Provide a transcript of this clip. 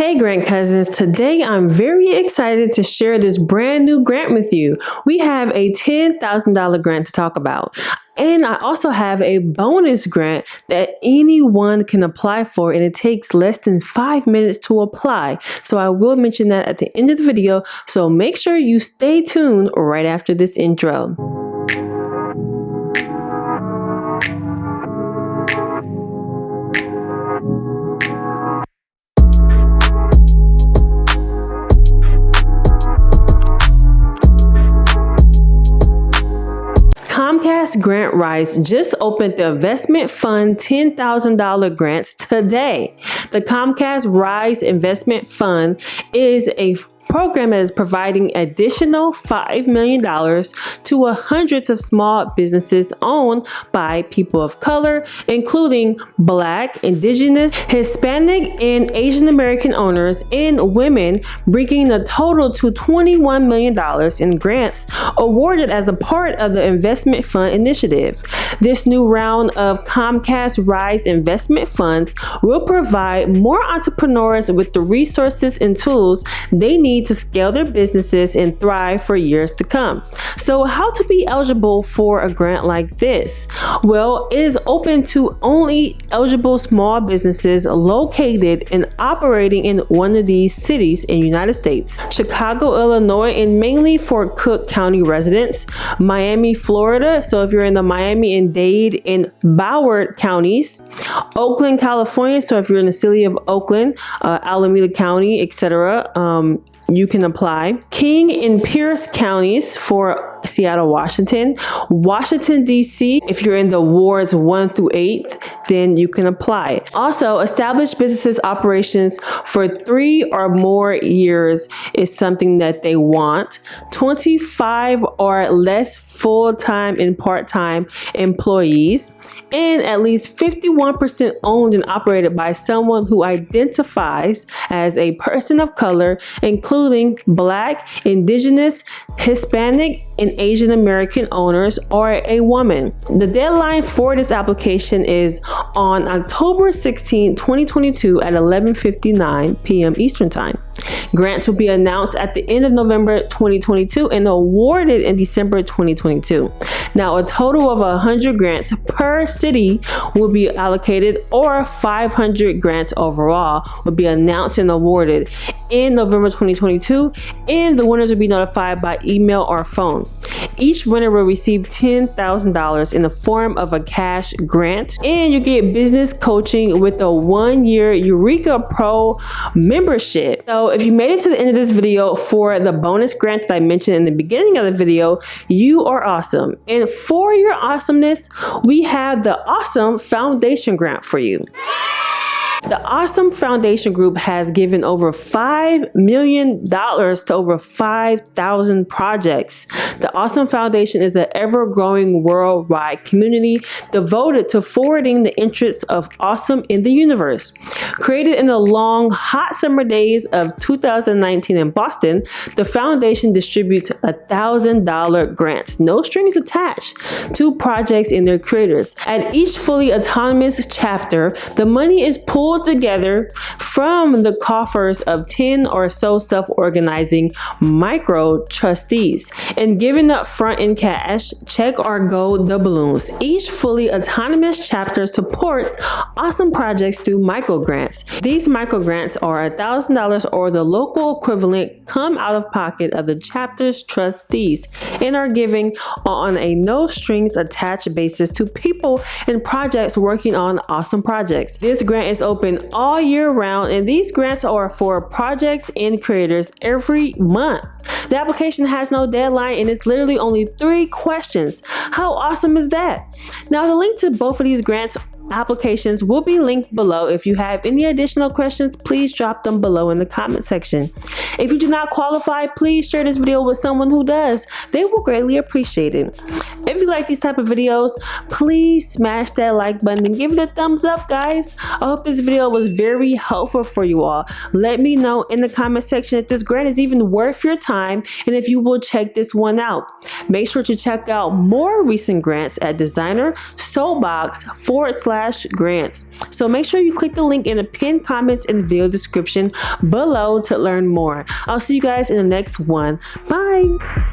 Hey grant cousins, today I'm very excited to share this brand new grant with you. We have a $10,000 grant to talk about. And I also have a bonus grant that anyone can apply for, and it takes less than 5 minutes to apply. So I will mention that at the end of the video, so make sure you stay tuned right after this intro. Comcast Grant Rise just opened the investment fund $10,000 grants today. The Comcast Rise Investment Fund is a program that is providing additional $5 million to hundreds of small businesses owned by people of color, including Black, Indigenous, Hispanic, and Asian American owners and women, bringing the total to $21 million in grants awarded as a part of the investment fund initiative. This new round of Comcast Rise investment funds will provide more entrepreneurs with the resources and tools they need to scale their businesses and thrive for years to come. So how to be eligible for a grant like this? Well, it is open to only eligible small businesses located and operating in one of these cities in the United States: Chicago, Illinois, and mainly for Cook County residents; Miami, Florida, so if you're in the Miami and Dade and Broward counties; Oakland, California, so if you're in the city of Oakland, Alameda County, etc., you can apply. King and Pierce counties for Seattle, Washington; Washington, D.C., if you're in the wards 1 through 8, then you can apply. Also, established businesses operations for 3 or more years is something that they want. 25 or less full-time and part-time employees, and at least 51% owned and operated by someone who identifies as a person of color, including Black, Indigenous, Hispanic, and Asian American owners, or a woman. The deadline for this application is on October 16, 2022 at 11:59 p.m. Eastern Time. Grants will be announced at the end of November 2022 and awarded in December 2022. Now, a total of 100 grants per city will be allocated, or 500 grants overall will be announced and awarded in November 2022, and the winners will be notified by email or phone. Each winner will receive $10,000 in the form of a cash grant, and you get business coaching with a 1-year Eureka Pro membership. So if you made it to the end of this video for the bonus grant that I mentioned in the beginning of the video, you are awesome. And for your awesomeness, we have the Awesome Foundation grant for you. The Awesome Foundation Group has given over $5 million to over 5,000 projects. The Awesome Foundation is an ever-growing worldwide community devoted to forwarding the interests of awesome in the universe. Created in the long, hot summer days of 2019 in Boston, the foundation distributes $1,000 grants, no strings attached, to projects and their creators. At each fully autonomous chapter, the money is pulled together from the coffers of 10 or so self-organizing micro trustees and given up front in cash, check, or gold doubloons. Each fully autonomous chapter supports awesome projects through micro grants. These micro grants are $1,000 or the local equivalent, come out of pocket of the chapter's trustees, and are given on a no strings attached basis to people and projects working on awesome projects. This grant is open all year round, and these grants are for projects and creators every month. The application has no deadline, and it's literally only 3 questions. How awesome is that? Now, the link to both of these grants applications will be linked below. If you have any additional questions, please drop them below in the comment section. If you do not qualify, please share this video with someone who does. They will greatly appreciate it. If you like these type of videos, please smash that like button and give it a thumbs up, guys. I hope this video was very helpful for you all. Let me know in the comment section if this grant is even worth your time and if you will check this one out. Make sure to check out more recent grants at designer Soapbox / grants. So make sure you click the link in the pinned comments in the video description below to learn more. I'll see you guys in the next one. Bye.